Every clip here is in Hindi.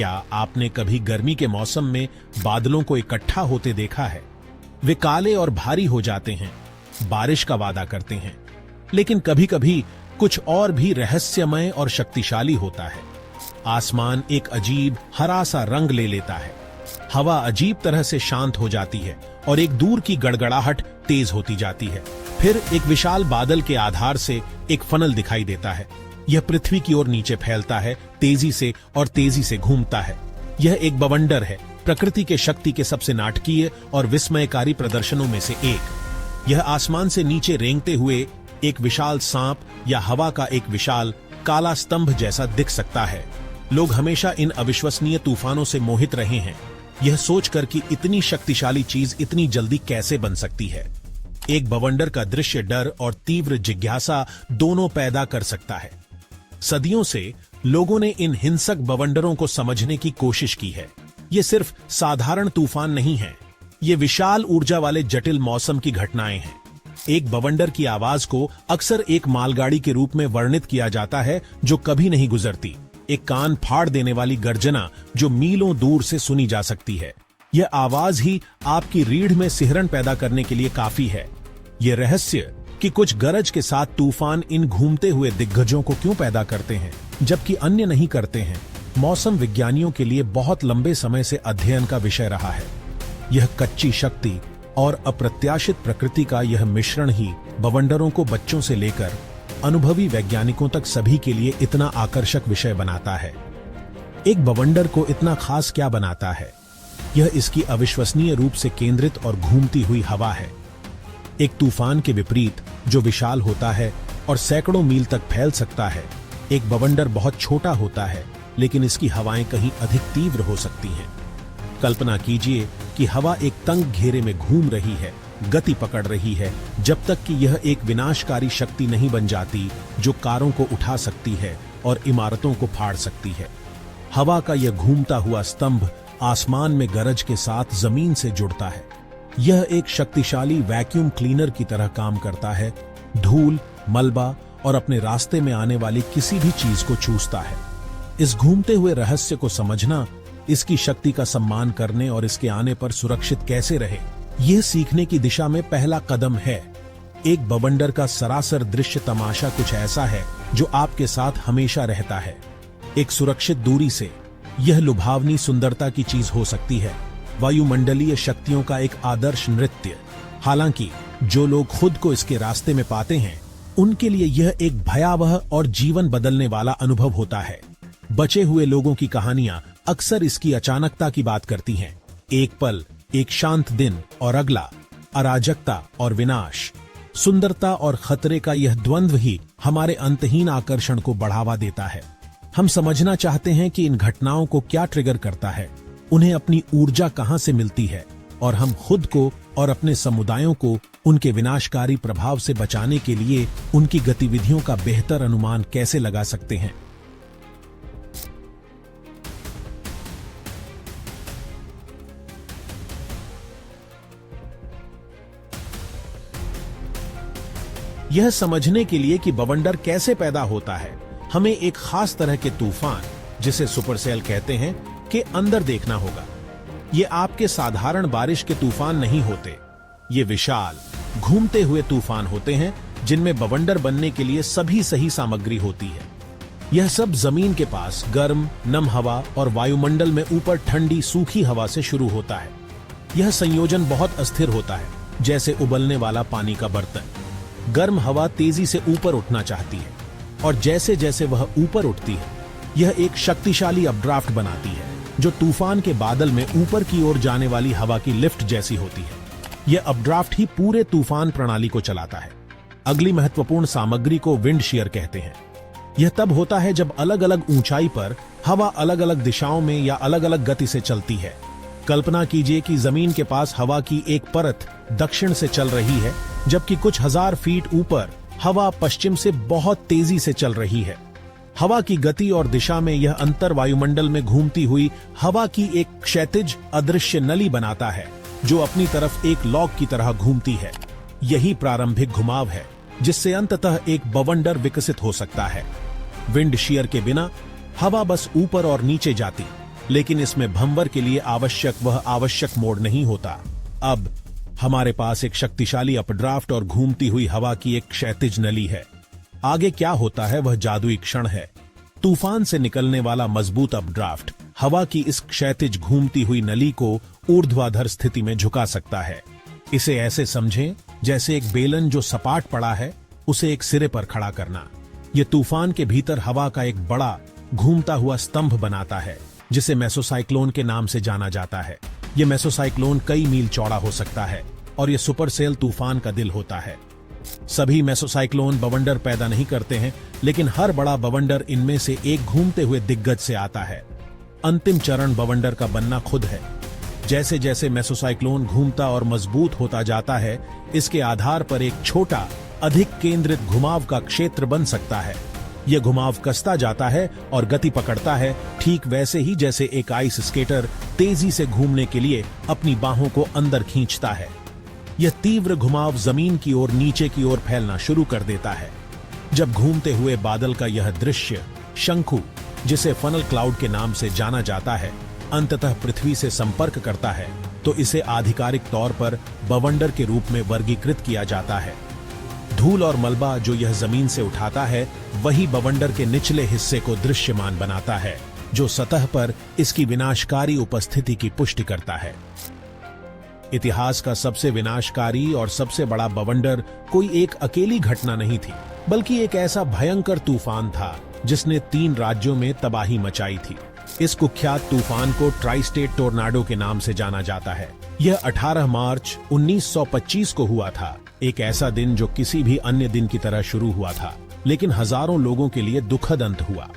क्या आपने कभी गर्मी के मौसम में बादलों को इकट्ठा होते देखा है? वे काले और भारी हो जाते हैं, बारिश का वादा करते हैं, लेकिन कभी कभी कुछ और भी रहस्यमय और शक्तिशाली होता है। आसमान एक अजीब हरा सा रंग ले लेता है, हवा अजीब तरह से शांत हो जाती है और एक दूर की गड़गड़ाहट तेज होती जाती है। फिर एक विशाल बादल के आधार से एक फनल दिखाई देता है। यह पृथ्वी की ओर नीचे फैलता है, तेजी से और तेजी से घूमता है। यह एक बवंडर है, प्रकृति के शक्ति के सबसे नाटकीय और विस्मयकारी प्रदर्शनों में से एक। यह आसमान से नीचे रेंगते हुए एक विशाल सांप या हवा का एक विशाल काला स्तंभ जैसा दिख सकता है। लोग हमेशा इन अविश्वसनीय तूफानों से मोहित रहे हैं, यह सोचकर कि इतनी शक्तिशाली चीज इतनी जल्दी कैसे बन सकती है। एक बवंडर का दृश्य डर और तीव्र जिज्ञासा दोनों पैदा कर सकता है। सदियों से लोगों ने इन हिंसक बवंडरों को समझने की कोशिश की है। ये सिर्फ साधारण तूफान नहीं है, ये विशाल ऊर्जा वाले जटिल मौसम की घटनाएं हैं। एक बवंडर की आवाज को अक्सर एक मालगाड़ी के रूप में वर्णित किया जाता है जो कभी नहीं गुजरती, एक कान फाड़ देने वाली गर्जना जो मीलों दूर से सुनी जा सकती है। यह आवाज ही आपकी रीढ़ में सिहरन पैदा करने के लिए काफी है। यह रहस्य कि कुछ गरज के साथ तूफान इन घूमते हुए दिग्गजों को क्यों पैदा करते हैं जबकि अन्य नहीं करते हैं, मौसम विज्ञानियों के लिए बहुत लंबे समय से अध्ययन का विषय रहा है। यह कच्ची शक्ति और अप्रत्याशित प्रकृति का यह मिश्रण ही बवंडरों को बच्चों से लेकर अनुभवी वैज्ञानिकों तक सभी के लिए इतना आकर्षक विषय बनाता है। एक बवंडर को इतना खास क्या बनाता है? यह इसकी अविश्वसनीय रूप से केंद्रित और घूमती हुई हवा है। एक तूफान के विपरीत जो विशाल होता है और सैकड़ों मील तक फैल सकता है, एक बवंडर बहुत छोटा होता है लेकिन इसकी हवाएं कहीं अधिक तीव्र हो सकती हैं। कल्पना कीजिए कि हवा एक तंग घेरे में घूम रही है, गति पकड़ रही है, जब तक कि यह एक विनाशकारी शक्ति नहीं बन जाती जो कारों को उठा सकती है और इमारतों को फाड़ सकती है। हवा का यह घूमता हुआ स्तंभ आसमान में गरज के साथ जमीन से जुड़ता है। यह एक शक्तिशाली वैक्यूम क्लीनर की तरह काम करता है, धूल, मलबा और अपने रास्ते में आने वाली किसी भी चीज को चूसता है। इस घूमते हुए रहस्य को समझना, इसकी शक्ति का सम्मान करने और इसके आने पर सुरक्षित कैसे रहे, यह सीखने की दिशा में पहला कदम है। एक बवंडर का सरासर दृश्य तमाशा कुछ ऐसा है जो आपके साथ हमेशा रहता है। एक सुरक्षित दूरी से यह लुभावनी सुंदरता की चीज हो सकती है, वायुमंडलीय शक्तियों का एक आदर्श नृत्य। हालांकि जो लोग खुद को इसके रास्ते में पाते हैं, उनके लिए यह एक भयावह और जीवन बदलने वाला अनुभव होता है। बचे हुए लोगों की कहानियां अक्सर इसकी अचानकता की बात करती हैं। एक पल, एक शांत दिन और अगला अराजकता और विनाश। सुंदरता और खतरे का यह द्वंद्व ही हमारे अंतहीन आकर्षण को बढ़ावा देता है। हम समझना चाहते हैं कि इन घटनाओं को क्या ट्रिगर करता है, उन्हें अपनी ऊर्जा कहां से मिलती है और हम खुद को और अपने समुदायों को उनके विनाशकारी प्रभाव से बचाने के लिए उनकी गतिविधियों का बेहतर अनुमान कैसे लगा सकते हैं। यह समझने के लिए कि बवंडर कैसे पैदा होता है, हमें एक खास तरह के तूफान, जिसे सुपरसेल कहते हैं, के अंदर देखना होगा। ये आपके साधारण बारिश के तूफान नहीं होते, ये विशाल घूमते हुए तूफान होते हैं जिनमें बवंडर बनने के लिए सभी सही सामग्री होती है। यह सब जमीन के पास गर्म, नम हवा और वायुमंडल में ऊपर ठंडी, सूखी हवा से शुरू होता है। यह संयोजन बहुत अस्थिर होता है, जैसे उबलने वाला पानी का बर्तन। गर्म हवा तेजी से ऊपर उठना चाहती है और जैसे जैसे वह ऊपर उठती है, यह एक शक्तिशाली अपड्राफ्ट बनाती है जो तूफान के बादल में ऊपर की ओर जाने वाली हवा की लिफ्ट जैसी होती है। यह अपड्राफ्ट ही पूरे तूफान प्रणाली को चलाता है। अगली महत्वपूर्ण सामग्री को विंड शीयर कहते हैं। यह तब होता है जब अलग अलग ऊंचाई पर हवा अलग अलग दिशाओं में या अलग अलग गति से चलती है। कल्पना कीजिए कि जमीन के पास हवा की एक परत दक्षिण से चल रही है, जबकि कुछ हजार फीट ऊपर हवा पश्चिम से बहुत तेजी से चल रही है। हवा की गति और दिशा में यह अंतर वायुमंडल में घूमती हुई हवा की एक क्षैतिज अदृश्य नली बनाता है जो अपनी तरफ एक लॉक की तरह घूमती है। यही प्रारंभिक घुमाव है जिससे अंततः एक बवंडर विकसित हो सकता है। विंड शीयर के बिना हवा बस ऊपर और नीचे जाती, लेकिन इसमें भंवर के लिए आवश्यक वह आवश्यक मोड़ नहीं होता। अब हमारे पास एक शक्तिशाली अपड्राफ्ट और घूमती हुई हवा की एक क्षैतिज नली है। आगे क्या होता है वह जादुई क्षण है। तूफान से निकलने वाला मजबूत अपड्राफ्ट हवा की इस क्षैतिज घूमती हुई नली को ऊर्ध्वाधर स्थिति में झुका सकता है। इसे ऐसे समझें जैसे एक बेलन जो सपाट पड़ा है उसे एक सिरे पर खड़ा करना। यह तूफान के भीतर हवा का एक बड़ा घूमता हुआ स्तंभ बनाता है जिसे मेसोसाइक्लोन के नाम से जाना जाता है। यह मेसोसाइक्लोन कई मील चौड़ा हो सकता है और यह सुपरसेल तूफान का दिल होता है। सभी मेसोसाइक्लोन बवंडर पैदा नहीं करते हैं, लेकिन हर बड़ा बवंडर इनमें से एक घूमते हुए दिग्गज से आता है। अंतिम चरण बवंडर का बनना खुद है। जैसे जैसे मेसोसाइक्लोन घूमता और मजबूत होता जाता है, इसके आधार पर एक छोटा अधिक केंद्रित घुमाव का क्षेत्र बन सकता है। यह घुमाव कसता जाता है और गति पकड़ता है, ठीक वैसे ही जैसे एक आइस स्केटर तेजी से घूमने के लिए अपनी बाहों को अंदर खींचता है। यह तीव्र घुमाव जमीन की ओर नीचे की ओर फैलना शुरू कर देता है। जब घूमते हुए बादल का यह दृश्य शंकु, जिसे फनल क्लाउड के नाम से जाना जाता है, अंततः पृथ्वी से संपर्क करता है, तो इसे आधिकारिक तौर पर बवंडर के रूप में वर्गीकृत किया जाता है। धूल और मलबा जो यह जमीन से उठाता है वही बवंडर के निचले हिस्से को दृश्यमान बनाता है, जो सतह पर इसकी विनाशकारी उपस्थिति की पुष्टि करता है। इतिहास का सबसे विनाशकारी और सबसे बड़ा बवंडर कोई एक अकेली घटना नहीं थी, बल्कि एक ऐसा भयंकर तूफान था जिसने 3 राज्यों में तबाही मचाई थी। इस कुख्यात तूफान को ट्राई स्टेट टोर्नाडो के नाम से जाना जाता है। यह 18 मार्च 1925 को हुआ था, एक ऐसा दिन जो किसी भी अन्य दिन की तरह शुरू हुआ था, लेकिन हजारों लोगों के लिए दुखद अंत हुआ।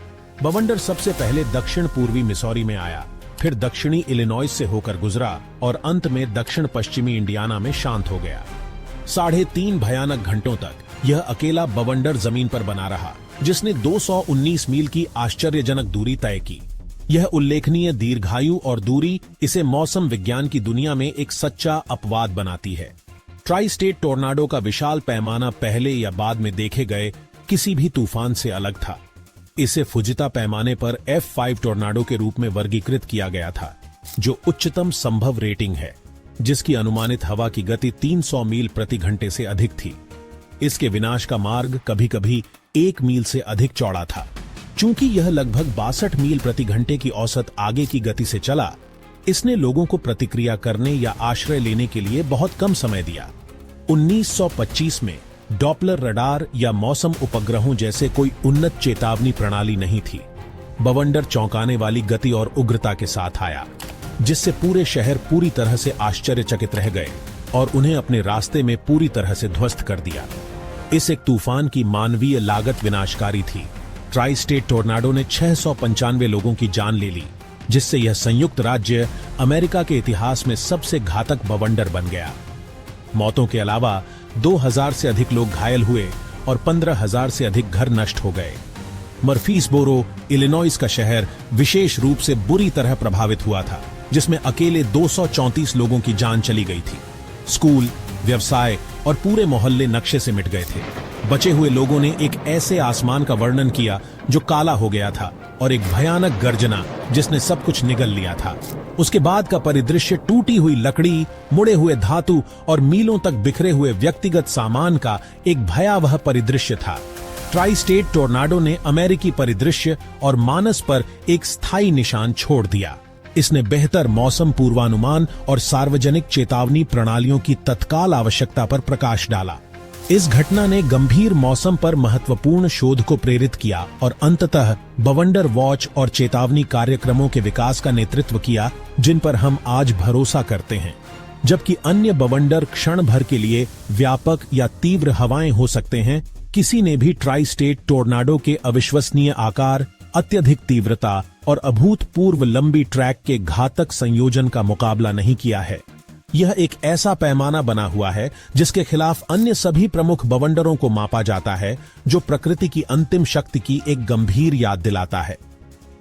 बवंडर सबसे पहले दक्षिण पूर्वी मिसौरी में आया, फिर दक्षिणी इलिनॉइस से होकर गुजरा और अंत में दक्षिण पश्चिमी इंडियाना में शांत हो गया। 3.5 भयानक घंटों तक यह अकेला बवंडर जमीन पर बना रहा, जिसने 219 मील की आश्चर्यजनक दूरी तय की। यह उल्लेखनीय दीर्घायु और दूरी इसे मौसम विज्ञान की दुनिया में एक सच्चा अपवाद बनाती है। ट्राई स्टेट टोर्नाडो का विशाल पैमाना पहले या बाद में देखे गए किसी भी तूफान से अलग था। इसे फुजिता पैमाने पर F5 टोर्नाडो के रूप में वर्गीकृत किया गया था, जो उच्चतम संभव रेटिंग है, जिसकी अनुमानित हवा की गति 300 मील प्रति घंटे से अधिक थी। इसके विनाश का मार्ग कभी कभी 1 मील से अधिक चौड़ा था। चूंकि यह लगभग 62 मील प्रति घंटे की औसत आगे की गति से चला, इसने लोगों को प्रतिक्रिया करने या आश्रय लेने के लिए बहुत कम समय दिया। 1925 में डॉपलर रडार या मौसम उपग्रहों जैसे कोई उन्नत चेतावनी प्रणाली नहीं थी। बवंडर चौंकाने वाली गति और उग्रता के साथ आया, जिससे पूरे शहर पूरी तरह से आश्चर्यचकित रह गए और उन्हें अपने रास्ते में पूरी तरह से ध्वस्त कर दिया। इस एक तूफान की मानवीय लागत विनाशकारी थी। ट्राई स्टेट टोर्नाडो ने 695 लोगों की जान ले ली, जिससे यह संयुक्त राज्य अमेरिका के इतिहास में सबसे घातक बवंडर बन गया। मौतों के अलावा 2000 से अधिक लोग घायल हुए और 15,000 से अधिक घर नष्ट हो गए। मर्फीसबोरो, इलिनॉइस का शहर विशेष रूप से बुरी तरह प्रभावित हुआ था, जिसमें अकेले 234 लोगों की जान चली गई थी। स्कूल, व्यवसाय और पूरे मोहल्ले नक्शे से मिट गए थे। बचे हुए लोगों ने एक ऐसे आसमान का वर्णन किया जो काला हो गया था और एक भयानक गर्जना जिसने सब कुछ निगल लिया था। उसके बाद का परिदृश्य टूटी हुई लकड़ी, मुड़े हुए धातु और मीलों तक बिखरे हुए व्यक्तिगत सामान का एक भयावह परिदृश्य था। ट्राई स्टेट टोर्नाडो ने अमेरिकी परिदृश्य और मानस पर एक स्थायी निशान छोड़ दिया। इसने बेहतर मौसम पूर्वानुमान और सार्वजनिक चेतावनी प्रणालियों की तत्काल आवश्यकता पर प्रकाश डाला। इस घटना ने गंभीर मौसम पर महत्वपूर्ण शोध को प्रेरित किया और अंततः बवंडर वॉच और चेतावनी कार्यक्रमों के विकास का नेतृत्व किया, जिन पर हम आज भरोसा करते हैं। जबकि अन्य बवंडर क्षण भर के लिए व्यापक या तीव्र हवाएं हो सकते हैं, किसी ने भी ट्राई स्टेट टोर्नाडो के अविश्वसनीय आकार, अत्यधिक तीव्रता और अभूतपूर्व लंबी ट्रैक के घातक संयोजन का मुकाबला नहीं किया है। यह एक ऐसा पैमाना बना हुआ है जिसके खिलाफ अन्य सभी प्रमुख बवंडरों को मापा जाता है, जो प्रकृति की अंतिम शक्ति की एक गंभीर याद दिलाता है।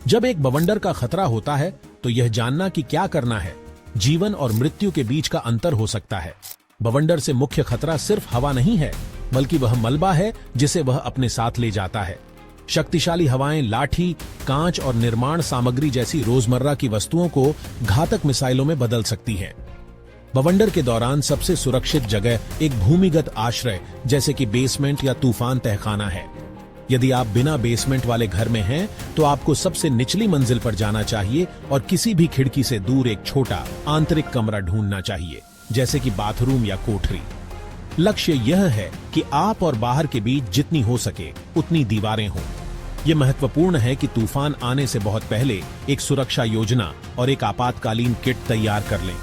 जब एक बवंडर का खतरा होता है तो यह जानना कि क्या करना है, जीवन और मृत्यु के बीच का अंतर हो सकता है। बवंडर से मुख्य खतरा सिर्फ हवा नहीं है, बल्कि वह मलबा है जिसे वह अपने साथ ले जाता है। शक्तिशाली हवाएं लाठी, कांच और निर्माण सामग्री जैसी रोजमर्रा की वस्तुओं को घातक मिसाइलों में बदल सकती हैं। बवंडर के दौरान सबसे सुरक्षित जगह एक भूमिगत आश्रय जैसे कि बेसमेंट या तूफान तहखाना है। यदि आप बिना बेसमेंट वाले घर में हैं, तो आपको सबसे निचली मंजिल पर जाना चाहिए और किसी भी खिड़की से दूर एक छोटा आंतरिक कमरा ढूंढना चाहिए, जैसे कि बाथरूम या कोठरी। लक्ष्य यह है कि आप और बाहर के बीच जितनी हो सके उतनी दीवारें हों। यह महत्वपूर्ण है कि तूफान आने से बहुत पहले एक सुरक्षा योजना और एक आपातकालीन किट तैयार कर लें।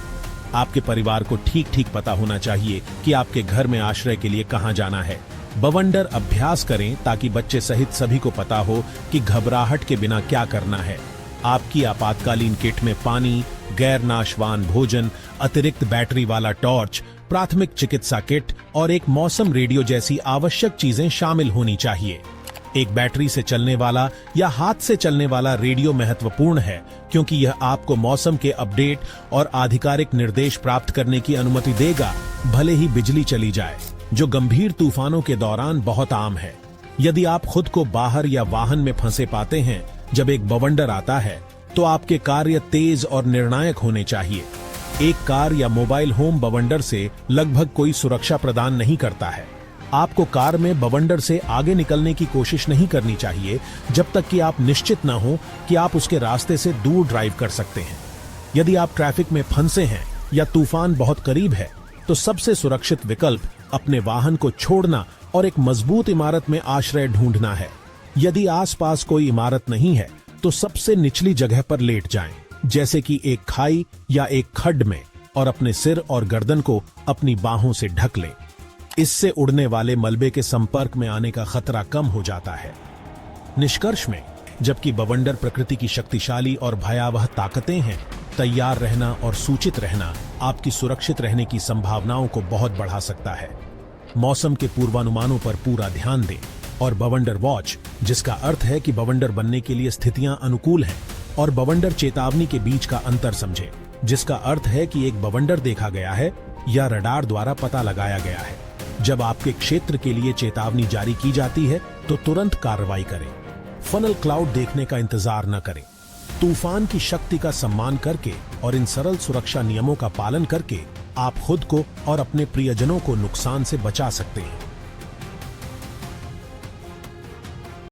आपके परिवार को ठीक ठीक पता होना चाहिए कि आपके घर में आश्रय के लिए कहां जाना है। बवंडर अभ्यास करें ताकि बच्चे सहित सभी को पता हो कि घबराहट के बिना क्या करना है। आपकी आपातकालीन किट में पानी, गैर नाशवान भोजन, अतिरिक्त बैटरी वाला टॉर्च, प्राथमिक चिकित्सा किट और एक मौसम रेडियो जैसी आवश्यक चीजें शामिल होनी चाहिए। एक बैटरी से चलने वाला या हाथ से चलने वाला रेडियो महत्वपूर्ण है, क्योंकि यह आपको मौसम के अपडेट और आधिकारिक निर्देश प्राप्त करने की अनुमति देगा, भले ही बिजली चली जाए, जो गंभीर तूफानों के दौरान बहुत आम है। यदि आप खुद को बाहर या वाहन में फंसे पाते हैं जब एक बवंडर आता है, तो आपके कार्य तेज और निर्णायक होने चाहिए। एक कार या मोबाइल होम बवंडर से लगभग कोई सुरक्षा प्रदान नहीं करता है। आपको कार में बवंडर से आगे निकलने की कोशिश नहीं करनी चाहिए जब तक कि आप निश्चित न हो कि आप उसके रास्ते से दूर ड्राइव कर सकते हैं। यदि आप ट्रैफिक में फंसे हैं या तूफान बहुत करीब है, तो सबसे सुरक्षित विकल्प अपने वाहन को छोड़ना और एक मजबूत इमारत में आश्रय ढूंढना है। यदि आसपास कोई इमारत नहीं है, तो सबसे निचली जगह पर लेट जाएं, जैसे कि एक खाई या एक खड्ड में, और अपने सिर और गर्दन को अपनी बाहों से ढक लें। इससे उड़ने वाले मलबे के संपर्क में आने का खतरा कम हो जाता है। निष्कर्ष में, जबकि बवंडर प्रकृति की शक्तिशाली और भयावह ताकतें हैं, तैयार रहना और सूचित रहना आपकी सुरक्षित रहने की संभावनाओं को बहुत बढ़ा सकता है। मौसम के पूर्वानुमानों पर पूरा ध्यान दें और बवंडर वॉच, जिसका अर्थ है कि बवंडर बनने के लिए स्थितियां अनुकूल हैं, और बवंडर चेतावनी के बीच का अंतर समझें, जिसका अर्थ है कि एक बवंडर देखा गया है या रडार द्वारा पता लगाया गया है। जब आपके क्षेत्र के लिए चेतावनी जारी की जाती है, तो तुरंत कार्रवाई करें। फनल क्लाउड देखने का इंतजार न करें। तूफान की शक्ति का सम्मान करके और इन सरल सुरक्षा नियमों का पालन करके आप खुद को और अपने प्रियजनों को नुकसान से बचा सकते हैं।